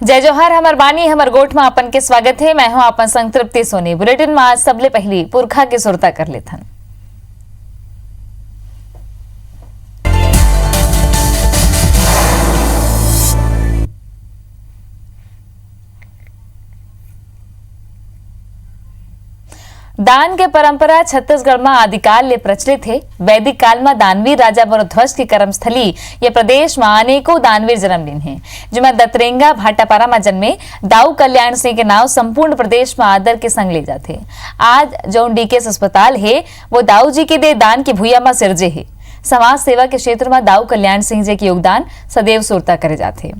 जय जोहार हमर बानी हमर गोठ में अपन के स्वागत है। मैं हूं अपन संग तृप्ति सोनी। बुलेटिन में आज सबले पहली पुरखा के सुरता कर लेथन। दान के परंपरा छत्तीसगढ़ में आदिकाल ले प्रचलित है। वैदिक काल में दानवीर राजा भरद्वाज की कर्मस्थली ये प्रदेश में अनेकों दानवीर जन्म लीन है, जिसमें दतरेंगा भाटापारा में जन्मे दाऊ कल्याण सिंह के नाव संपूर्ण प्रदेश में आदर के संग ले जाते। आज जो डीकेएस अस्पताल है वो दाऊ जी के दे दान की भूया में सिरजे है। समाज सेवा के क्षेत्र में दाऊ कल्याण सिंह जी के योगदान सदैव सुरता करे जाते।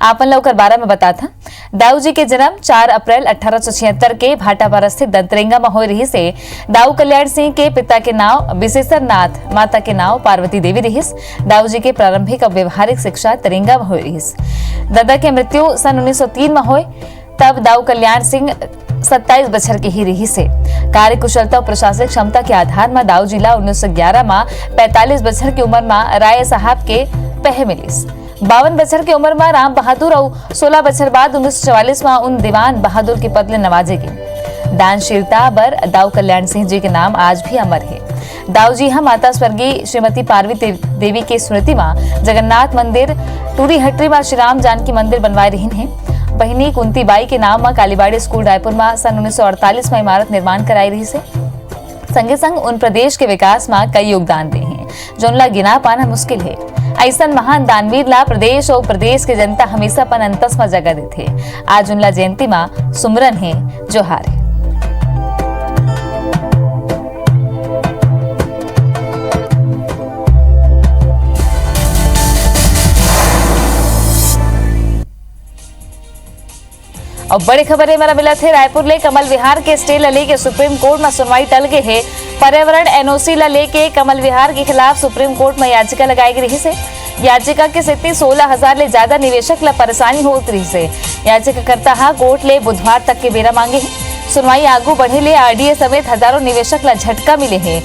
आपन लौकर 12 में बता था दाऊ जी के जन्म 4 अप्रैल 1876 के भाटापारा स्थित दंतरेंगा में हो रही से। दाऊ कल्याण सिंह के पिता के नाव विशेषर नाथ, माता के नाव पार्वती देवी रहीस। दाऊ जी के प्रारंभिक व्यवहारिक शिक्षा तरेंगा में हो रही। दादा की मृत्यु सन 1903 में हुई। तब दाऊ कल्याण सिंह 27 बछर के ही रही से। कार्य कुशलता और प्रशासनिक क्षमता के आधार में दाऊ जिला 1911 में 45 बछर की उम्र में राय साहब के पह मिलीस। 52 बछर की उम्र में राम बहादुर और 16 बछर बाद 1944 में उन दीवान बहादुर की पद ले नवाजे गए। दानशीलता बर दाऊ कल्याण सिंह जी के नाम आज भी अमर है। दाऊ जी हम माता स्वर्गीय श्रीमती पार्वती देवी की स्मृति में जगन्नाथ मंदिर टूरी हटरी में श्री राम जानकी मंदिर बनवाए रही है। बहिनी कुंती बाई के नाम में कालीबाड़ी स्कूल रायपुर में सन 1948 में इमारत निर्माण कराई रही से। संगे संग उन प्रदेश के विकास में कई योगदान दे हैं जो उनला गिना पाना मुश्किल है। ऐसा महान दानवीर ला प्रदेश और प्रदेश के जनता हमेशा पन अंतस में जगह देते। आज उनला जयंती में सुमरन है, जोहार है। और बड़ी खबर है मेरा मिला थे रायपुर ले कमल विहार के स्टे ले के सुप्रीम कोर्ट में सुनवाई टल गए है। पर्यावरण एनओसी ले के कमल विहार के खिलाफ सुप्रीम कोर्ट में याचिका लगाई गई से। याचिका के स्थिति 16,000 ले ज्यादा निवेशक ला परेशानी हो रही से। याचिकाकर्ता हा कोर्ट ले बुधवार तक के बेरा मांगे है। सुनवाई आगू बढ़े ले आरडीए समेत हजारों निवेशक ला झटका मिले है।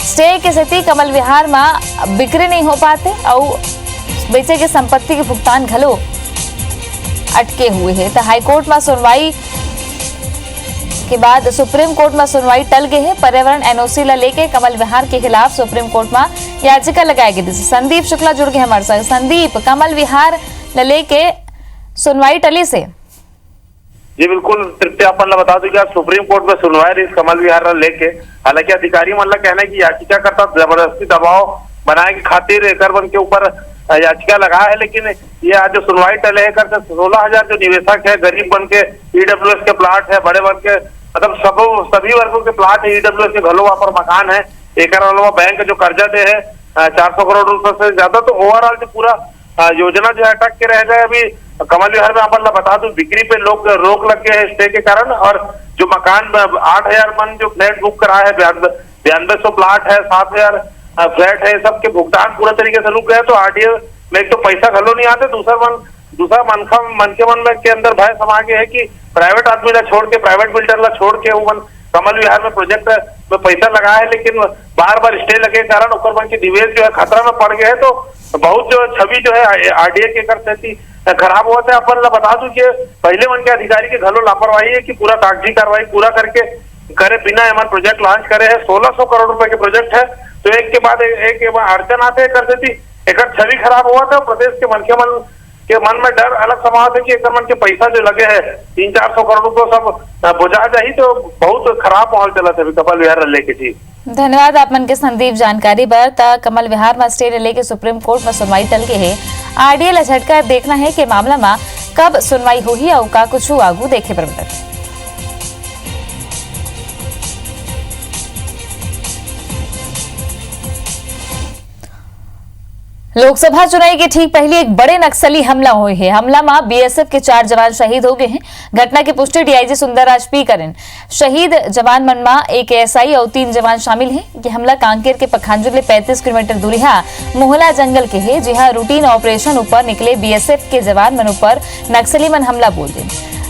स्टे की स्थिति कमल विहार में बिक्री नहीं हो पाते और बेचे के संपत्ति के भुगतान घलो अटके हुए हैं। तो हाईकोर्ट में सुनवाई के बाद सुप्रीम कोर्ट में सुनवाई टल गई है। पर्यावरण एनओसी ला लेके कमल विहार के खिलाफ सुप्रीम कोर्ट में याचिका लगाई गई थी। संदीप शुक्ला जुड़ गए हमारे साथ। संदीप, कमल विहार ला लेके सुनवाई टली से? जी बिल्कुल तृप्ति, अपन बता दूं कि सुप्रीम कोर्ट में सुनवाई रही कमल विहार लेके। हालांकि अधिकारी मन कहना है कि याचिकाकर्ता जबरदस्ती दबाव बनाए की खातिर एक के ऊपर याचिका लगा है, लेकिन ये आज जो सुनवाई टले है कर 16,000 जो निवेशक है, गरीब बन के ईडब्ल्यूएस के प्लाट है, बड़े वर्ग के मतलब सभी वर्गों के प्लाट है, ईडब्ल्यूएस के घरों वहां पर मकान है। एक बैंक जो कर्जा दे है 400 करोड़ रुपए से ज्यादा। तो ओवरऑल जो पूरा योजना जो है अटक के रह गए। अभी कमल विहार में अपन बता दूं बिक्री पे लोग रोक लग गए है स्टे के कारण। और जो मकान 8,000 मन जो फ्लैट बुक करा है, 9200 प्लाट है, 7,000 फ्लैट है, सबके भुगतान पूरा तरीके से रुक गए। तो आरडीए में एक तो पैसा घलो नहीं आते, दूसरा मन के मन में के अंदर भय समा के है कि प्राइवेट आदमी ला छोड़ के, प्राइवेट बिल्डर ला छोड़ के वो कमल विहार में प्रोजेक्ट में पैसा लगा है, लेकिन बार बार स्टे लगे कारण ओकर मन के निवेश जो है खतरा में पड़ गए है। तो बहुत जो छवि जो है आरडीए के कर सहती खराब होता है। अपन बता दूं कि पहले मन के अधिकारी के घलो लापरवाही है कि पूरा कागजी कार्रवाई पूरा करके करे बिना एमन प्रोजेक्ट लॉन्च करे है। 1600 करोड़ रुपए के प्रोजेक्ट है, तो एक के बाद एक अड़चन आते कर देती। एक छवि खराब हुआ था। प्रदेश के मन में डर अलग समाज है कि एक मन के पैसा जो लगे है 300-400 करोड़ रुपए सब बुझा जाही। तो बहुत खराब माहौल चला था कमल विहार लेके। जी धन्यवाद आप मन के संदीप जानकारी बर। कमल विहार में स्टे लेके सुप्रीम कोर्ट में सुनवाई टल के है। आरडीए ला झटका देखना है कि मामला में कब सुनवाई होगी और का कुछ आगू देखे पर मिलत। लोकसभा चुनाव के ठीक पहले एक बड़े नक्सली हमला हुए है। हमला में बीएसएफ के 4 जवान शहीद हो गए हैं। घटना की पुष्टि डीआईजी सुंदरराज पी करें। शहीद जवान मन में एक एएसआई और 3 जवान शामिल हैं। ये हमला कांकेर के पखांजूर ले 35 किलोमीटर दूरी मोहला जंगल के है, जहां रूटीन ऑपरेशन ऊपर निकले बीएसएफ के जवान मन ऊपर नक्सली मन हमला बोल दे।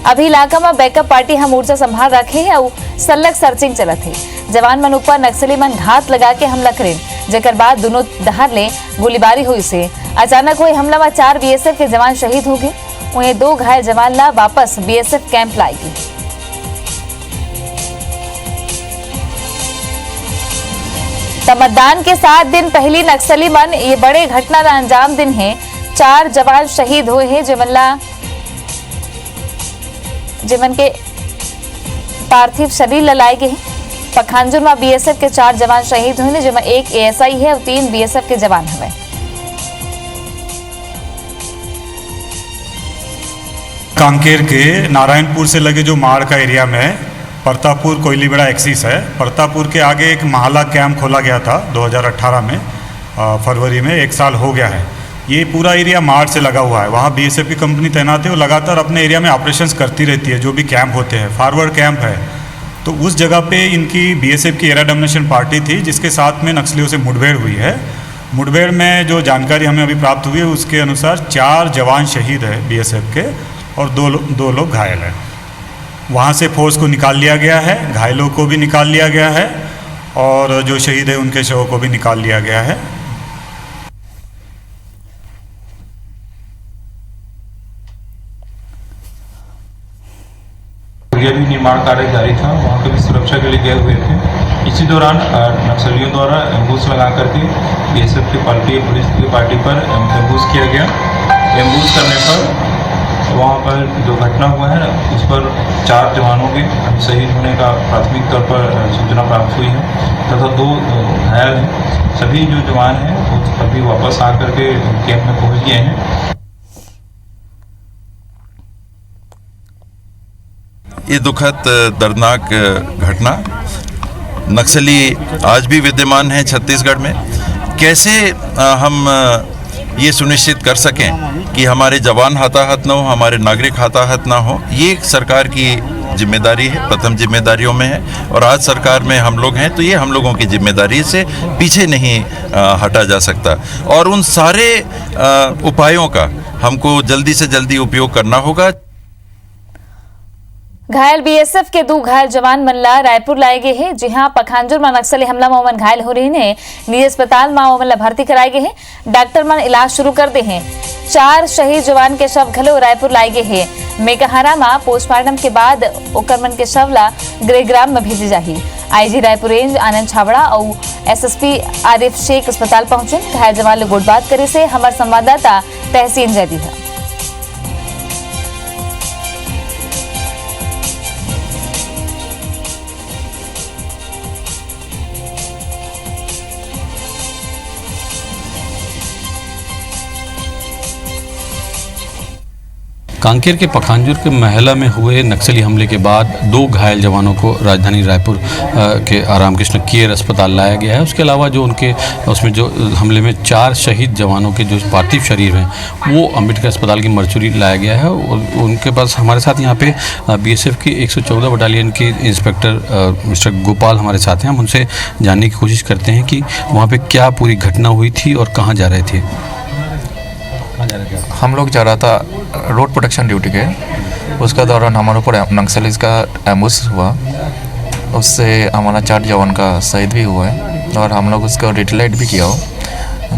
अभी इलाका में बैकअप पार्टी हम मोर्चा संभाल रखे है और सलग सर्चिंग चलत है। जवान मन ऊपर नक्सली मन घात लगा के हमला करें, जेकर बाद दोनों दहार ले गोलीबारी हुई से अचानक हुई हमला में 4 बीएसएफ के जवान शहीद हो गए। उन्हें 2 घायल जवान ला वापस बीएसएफ कैंप लाएगी। मतदान के 7 दिन पहली नक्सली मन ये बड़े घटना का अंजाम दिन है। 4 जवान शहीद हुए हैं जीवन के पार्थिव शरीर ललाए गए हैं। पखांजूर में बीएसएफ के 4 जवान शहीद हुए हैं, जिसमें 1 एएसआई है और 3 बीएसएफ के जवान हुए। कांकेर के नारायणपुर से लगे जो माड़ का एरिया में परतापुर कोयलीबेड़ा एक्सिस है। परतापुर के आगे एक महला कैंप खोला गया था 2018 में, फरवरी में 1 साल हो गया है। ये पूरा एरिया माड़ से लगा हुआ है। वहाँ बीएसएफ की कंपनी तैनात है, वो लगातार अपने एरिया में ऑपरेशंस करती रहती है। जो भी कैंप होते हैं, फॉरवर्ड कैंप है, तो उस जगह पे इनकी बीएसएफ की एरा डोमिनेशन पार्टी थी, जिसके साथ में नक्सलियों से मुठभेड़ हुई है। मुठभेड़ में जो जानकारी हमें अभी प्राप्त हुई है उसके अनुसार 4 जवान शहीद है बीएसएफ के और 2 लोग घायल हैं। वहाँ से फोर्स को निकाल लिया गया है, घायलों को भी निकाल लिया गया है और जो शहीद है उनके शवों को भी निकाल लिया गया है। भी निर्माण कार्य जारी था, वहाँ पे भी सुरक्षा के लिए गए हुए थे। इसी दौरान नक्सलियों द्वारा एम्बुश लगा करके बीएसएफ की पार्टी, पुलिस की पार्टी पर एम्बुश किया गया। एम्बुश करने पर वहाँ पर जो घटना हुआ है उस पर 4 जवानों के शहीद होने का प्राथमिक तौर पर सूचना प्राप्त हुई है तथा 2 घायल हैं। सभी जो जवान हैं वो अभी वापस आकर के कैंप में पहुँच गए हैं। ये दुखद दर्दनाक घटना नक्सली आज भी विद्यमान है छत्तीसगढ़ में। कैसे हम ये सुनिश्चित कर सकें कि हमारे जवान हताहत न हो, हमारे नागरिक हताहत ना हो, ये सरकार की जिम्मेदारी है, प्रथम जिम्मेदारियों में है। और आज सरकार में हम लोग हैं तो ये हम लोगों की जिम्मेदारी से पीछे नहीं हटा जा सकता और उन सारे उपायों का हमको जल्दी से जल्दी उपयोग करना होगा। घायल बीएसएफ के 2 घायल जवान मनला रायपुर लाए गए हैं। जी हां, पखांजूर में नक्सली हमला में घायल हो रहे हैं, निजी अस्पताल में मनला भर्ती कराए गए हैं। डॉक्टर मन इलाज शुरू कर दे हैं। 4 शहीद जवान के शव घलो रायपुर लाए गए हैं। मेघहारा में पोस्टमार्टम के बाद ओकर मन के शव ला गृहग्राम में भेजे जाही। आईजी रायपुर रेंज आनंद छाबड़ा और एसएसपी आरिफ शेख अस्पताल पहुंचे। घायल जवान लोग गोटबात करे से हमारे संवाददाता तहसीन जैदी है। कांकेर के पखांजूर के महला में हुए नक्सली हमले के बाद 2 घायल जवानों को राजधानी रायपुर के आराम कृष्ण केयर अस्पताल लाया गया है। उसके अलावा जो उनके उसमें जो हमले में 4 शहीद जवानों के जो पार्थिव शरीर हैं वो अम्बेडकर अस्पताल की मर्चुरी लाया गया है। और उनके पास हमारे साथ यहाँ पे बीएसएफ की 114 बटालियन के इंस्पेक्टर मिस्टर गोपाल हमारे साथ हैं। हम उनसे जानने की कोशिश करते हैं कि वहाँ पर क्या पूरी घटना हुई थी और कहाँ जा रहे थे। हम लोग जा रहा था रोड प्रोटेक्शन ड्यूटी के, उसका दौरान हमारे ऊपर नक्सलीज का एम्बुश हुआ। उससे हमारा 4 जवान का शहीद भी हुआ है और हम लोग उसको रिटेलाइट भी किया हो,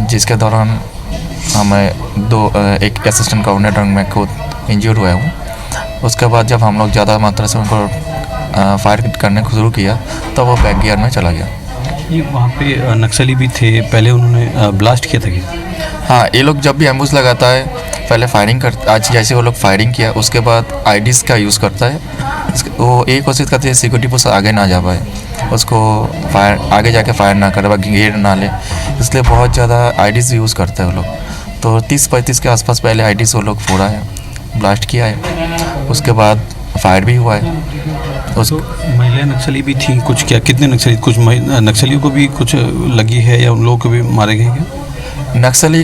जिसके दौरान हमें एक असिस्टेंट कोऑर्डिनेटर में खुद इंजर्ड हुआ हूँ। उसके बाद जब हम लोग ज़्यादा मात्रा से उनको फायर करने को शुरू किया तो वो बैक गियर में चला गया। ये वहाँ पे नक्सली भी थे, पहले उन्होंने ब्लास्ट किया था कि? हाँ, ये लोग जब भी एम्बुश लगाता है पहले फायरिंग कर, आज जैसे वो लोग फायरिंग किया उसके बाद आईडीज़ का यूज़ करता है। वो एक कोशिश करते हैं सिक्योरिटी फोर्स आगे ना जा पाए, उसको फायर आगे जाके फायर ना करे, घेर ना ले, इसलिए बहुत ज़्यादा आईडीज़ यूज़ करते हैं वो लोग। तो 30-35 के आसपास पहले आईडीज़ वो लोग फोड़ा है, ब्लास्ट किया है, उसके बाद फायर भी हुआ है। तो महिला नक्सली भी थी कुछ? क्या कितने नक्सली? कुछ नक्सलियों को भी कुछ लगी है या उन लोगों को भी मारे गए क्या? नक्सली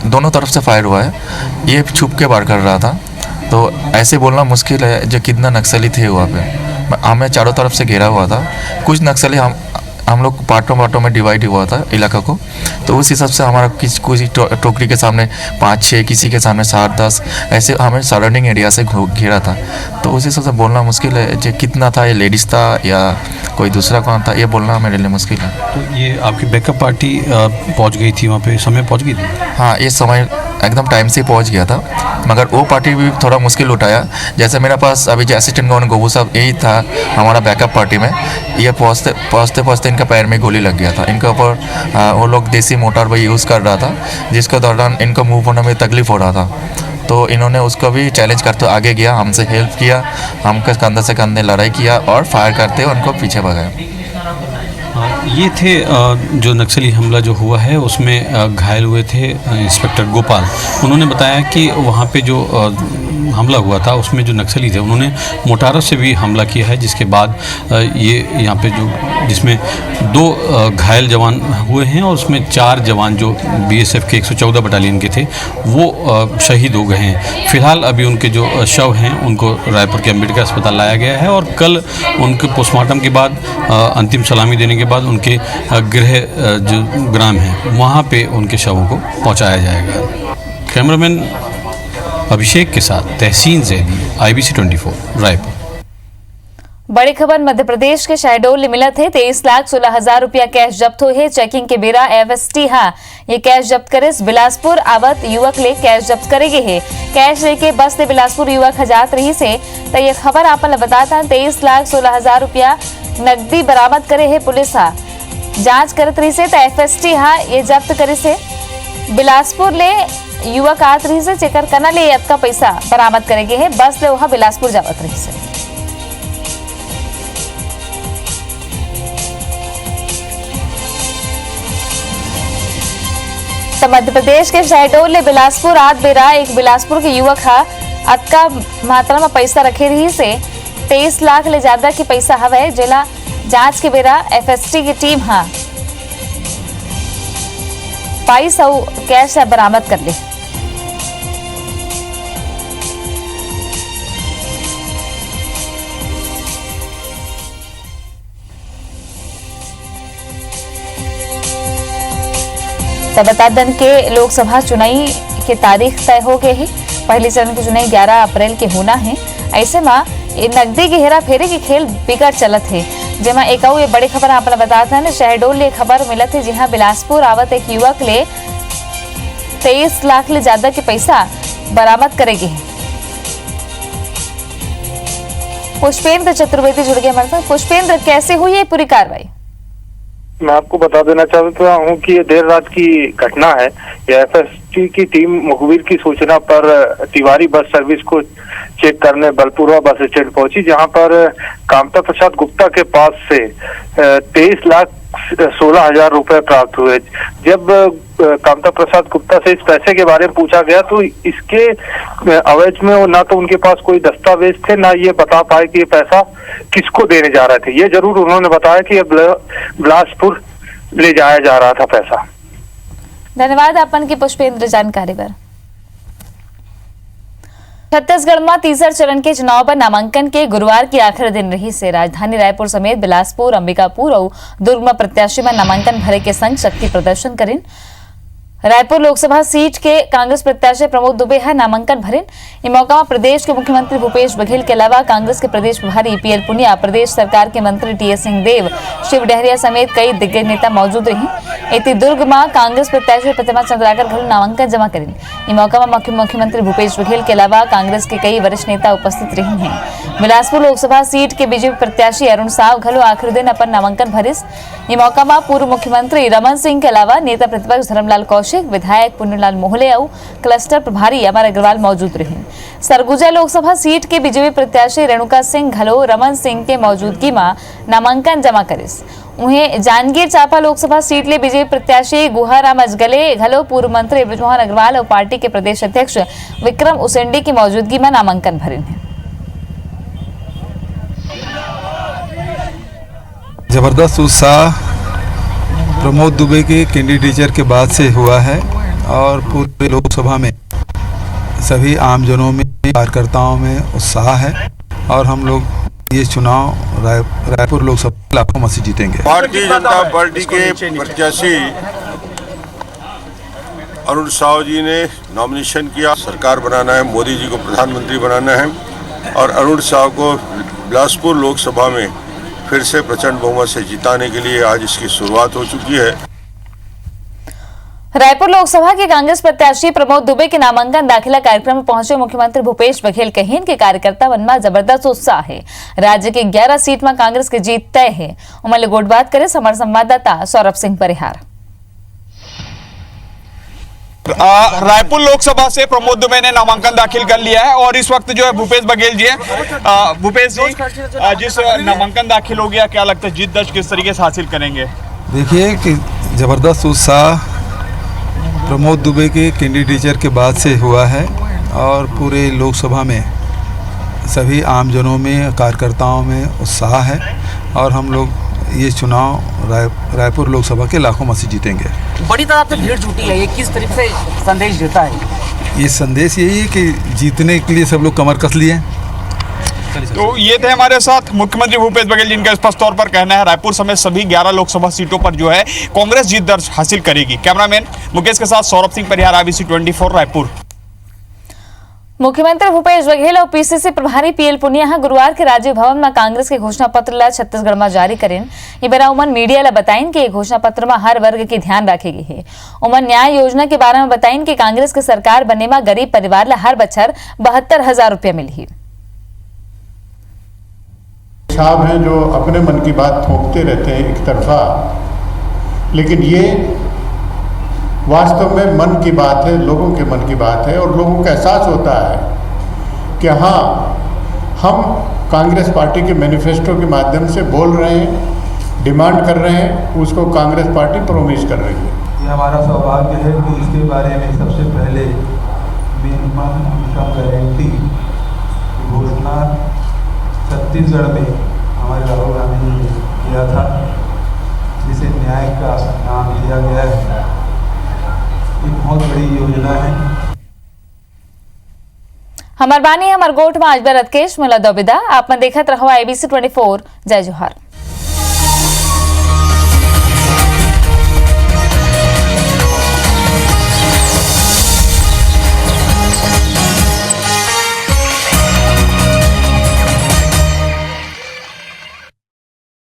दोनों तरफ से फायर हुआ है। ये छुप के वार कर रहा था, तो ऐसे बोलना मुश्किल है जो कितना नक्सली थे वहाँ पे। हमें चारों तरफ से घेरा हुआ था। कुछ नक्सली हम लोग पार्टों में डिवाइड हुआ था इलाका को, तो उस हिसाब से हमारा कुछ टोकरी के सामने 5-6, किसी के सामने 7-10, ऐसे हमें सराउंडिंग एरिया से घेरा था। तो उस हिसाब से बोलना मुश्किल है जो कितना था, ये लेडीज़ था या कोई दूसरा कौन था, ये बोलना मेरे लिए मुश्किल है। तो ये आपकी बैकअप पार्टी पहुंच गई थी वहाँ पे, समय पहुंच गई थी? हाँ, ये समय एकदम टाइम से पहुंच गया था, मगर वो पार्टी भी थोड़ा मुश्किल उठाया। जैसे मेरे पास अभी जो असिस्टेंट गवर्नर गोबू साहब यही था हमारा बैकअप पार्टी में, ये पहुँचते इनका पैर में गोली लग गया था। इनके ऊपर वो लोग देसी मोटर भी यूज़ कर रहा था, जिसके दौरान इनको मूव होने में तकलीफ़ हो रहा था। तो इन्होंने उसको भी चैलेंज करते आगे गया, हमसे हेल्प किया, हमके कंधे से कंधे लड़ाई किया और फायर करते हुए उनको पीछे भगाया। ये थे जो नक्सली हमला जो हुआ है उसमें घायल हुए थे इंस्पेक्टर गोपाल। उन्होंने बताया कि वहाँ पे जो हमला हुआ था उसमें जो नक्सली थे उन्होंने मोटारों से भी हमला किया है, जिसके बाद ये यहाँ पे जो जिसमें 2 घायल जवान हुए हैं और उसमें 4 जवान जो बीएसएफ के 114 बटालियन के थे वो शहीद हो गए हैं। फिलहाल अभी उनके जो शव हैं उनको रायपुर के अम्बेडकर अस्पताल लाया गया है और कल उनके पोस्टमार्टम के बाद अंतिम सलामी देने के बाद उनके गृह जो ग्राम है वहाँ पे उनके शवों को पहुँचाया जाएगा। कैमरामैन अभिषेक के साथ तहसीन जैदी, IBC 24 रायपुर। बड़ी खबर मध्य प्रदेश के शहडोल मिला थे 23,16,000 रुपया कैश जब्त हुए। चेकिंग के बेरा FST ये कैश जब्त करे बिलासपुर आवत युवक ले कैश जब्त करेगे है। कैश लेके बस ले बिलासपुर युवक हजात रही से तो ये खबर आप बताता 23,16,000 रुपया नकदी बरामद करे है। पुलिस जांच करत रही से तो FST ये जब्त करे से बिलासपुर ले युवक आत रही से चेकर करना ले का पैसा बरामद करेगे है। बस ले वहां बिलासपुर जावत रही से। तो मध्य प्रदेश के शहडोल ले बिलासपुर आत बेरा एक बिलासपुर के युवक अतका मात्रा में पैसा रखे रही से 23 लाख ले ज्यादा की पैसा हवे, जिला जांच के बेरा FST की टीम 2200 कैश बरामद कर ली। तो बता दें के लोकसभा चुनाव की तारीख तय हो गई है। पहले चरण की चुनाव 11 अप्रैल के होना है। ऐसे में ये नकदी की हेरा फेरी की खेल बिगड़ चलत है, जेमा एक ये बड़ी खबर आप बताते हैं। शहडोल ले खबर मिलत है जहां बिलासपुर आवत एक युवक ले 23 लाख ले ज्यादा के पैसा बरामद करेगी। पुष्पेंद्र चतुर्वेदी जुड़ गए हमारे साथ। पुष्पेंद्र, कैसे हुई ये पूरी कार्रवाई? मैं आपको बता देना चाहता हूँ कि ये देर रात की घटना है। ये FST की टीम मुखबिर की सूचना पर तिवारी बस सर्विस को चेक करने बलपुरा बस स्टैंड पहुंची, जहां पर कामता प्रसाद गुप्ता के पास से 23,16,000 रुपए प्राप्त हुए। जब कामता प्रसाद गुप्ता से इस पैसे के बारे में पूछा गया तो इसके अवैध में ना तो उनके पास कोई दस्तावेज थे, ना ये बता पाए कि ये पैसा किसको देने जा रहे थे। ये जरूर उन्होंने बताया कि ये बिलासपुर ले जाया जा रहा था पैसा। धन्यवाद अपन की पुष्पेंद्र जानकारी पर। छत्तीसगढ़ में तीसरा चरण के चुनाव पर नामांकन के गुरुवार की आखिरी दिन रही से राजधानी रायपुर समेत बिलासपुर, अंबिकापुर और दुर्ग में प्रत्याशी में नामांकन भरे के संग शक्ति प्रदर्शन करें। रायपुर लोकसभा सीट के कांग्रेस प्रत्याशी प्रमोद दुबे नामांकन भरे। इस मौका में प्रदेश के मुख्यमंत्री भूपेश बघेल के अलावा कांग्रेस के प्रदेश प्रभारी PL पुनिया, प्रदेश सरकार के मंत्री TS सिंहदेव, शिव डहरिया समेत कई दिग्गज नेता मौजूद रही। इति दुर्ग में कांग्रेस प्रत्याशी प्रतिमा चंद्राकर घल नामांकन जमा करें। इस मौका में मुख्यमंत्री भूपेश बघेल के अलावा कांग्रेस के कई वरिष्ठ नेता उपस्थित रही हैं। बिलासपुर लोकसभा सीट के बीजेपी प्रत्याशी अरुण साव घलो आखिरी दिन अपन नामांकन भरिस। इस मौका में पूर्व मुख्यमंत्री रमन सिंह के अलावा नेता प्रतिपक्ष धर्मलाल कौशिक, विधायक पुन्नूलाल मोहले और क्लस्टर प्रभारी अमर अग्रवाल मौजूद रहे। सरगुजा लोकसभा सीट के बीजेपी प्रत्याशी रेणुका सिंह घलो रमन सिंह के मौजूदगी में नामांकन जमा करिस। उन्हें जांजगीर चांपा लोकसभा सीट ले बीजेपी प्रत्याशी गुहाराम अजगले घलो पूर्व मंत्री बृजमोहन अग्रवाल और पार्टी के प्रदेश अध्यक्ष विक्रम उसेंडी की मौजूदगी में नामांकन भरे हैं। जबरदस्त उत्साह प्रमोद दुबे के कैंडिडेचर के बाद से हुआ है और पूरे लोकसभा में सभी आमजनों में, कार्यकर्ताओं में उत्साह है और हम लोग ये चुनाव रायपुर लोकसभा लाखों मत से जीतेंगे। भारतीय जनता पार्टी के प्रत्याशी अरुण साव जी ने नॉमिनेशन किया। सरकार बनाना है, मोदी जी को प्रधानमंत्री बनाना है और अरुण साव को बिलासपुर लोकसभा में फिर से प्रचंड बहुमत से जिताने के लिए आज इसकी शुरुआत हो चुकी है। रायपुर लोकसभा के कांग्रेस प्रत्याशी प्रमोद दुबे के नामांकन दाखिला कार्यक्रम में पहुंचे मुख्यमंत्री भूपेश बघेल कहें कि कार्यकर्ता मन में जबरदस्त उत्साह है। राज्य के 11 सीट में कांग्रेस की जीत तय है। उमले गोट बात करे हमारे संवाददाता सौरभ सिंह परिहार। रायपुर लोकसभा से प्रमोद दुबे ने नामांकन दाखिल कर लिया है और इस वक्त जो है भूपेश बघेल जी है। भूपेश जी, जिस नामांकन दाखिल हो गया, क्या लगता है जीत दर्ज किस तरीके से हासिल करेंगे? देखिए कि ज़बरदस्त उत्साह प्रमोद दुबे के कैंडिडेचर के बाद से हुआ है और पूरे लोकसभा में सभी आमजनों में, कार्यकर्ताओं में उत्साह है और हम लोग ये चुनाव रायपुर लोकसभा के लाखों में से जीतेंगे। बड़ी तादाद से भीड़ जुटी है, ये किस तरीके से संदेश देता है? ये संदेश यही है कि जीतने के लिए सब लोग कमर कस लिए। तो ये थे हमारे साथ मुख्यमंत्री भूपेश बघेल, जिनका स्पष्ट तौर पर कहना है रायपुर समेत सभी 11 लोकसभा सीटों पर जो है कांग्रेस जीत दर्ज हासिल करेगी। कैमरामैन मुकेश के साथ सौरभ सिंह परिहार, IBC 24 रायपुर। मुख्यमंत्री भूपेश बघेल और PCC प्रभारी PL पुनिया गुरुवार के राजीव भवन में कांग्रेस के घोषणा पत्र ला छत्तीसगढ़ में जारी करें। ये बेरा उमन मीडिया ला बताइन कि घोषणा पत्र में हर वर्ग की ध्यान रखेगी है। उमन न्याय योजना के बारे में बताइन कि कांग्रेस के सरकार बनने में गरीब परिवार ला हर बछर 72,000 रुपया मिली। साहब हैं जो अपने मन की बात थोपते रहते हैं एक तरफा, लेकिन ये वास्तव में मन की बात है, लोगों के मन की बात है और लोगों को एहसास होता है कि हाँ, हम कांग्रेस पार्टी के मैनिफेस्टो के माध्यम से बोल रहे हैं, डिमांड कर रहे हैं, उसको कांग्रेस पार्टी प्रोमिस कर रही है। ये हमारा सौभाग्य है कि इसके बारे में सबसे पहले मिनिमम इनकम गारंटी घोषणा छत्तीसगढ़ में हमारे राहुल गांधी ने किया था, जिसे न्याय का नाम दिया गया है। एक बहुत बड़ी योजना है। हमार बानी हमार गोठ में आज बेरत केश मिला दोबिदा आप देखत रहो IBC 24। जय जोहार।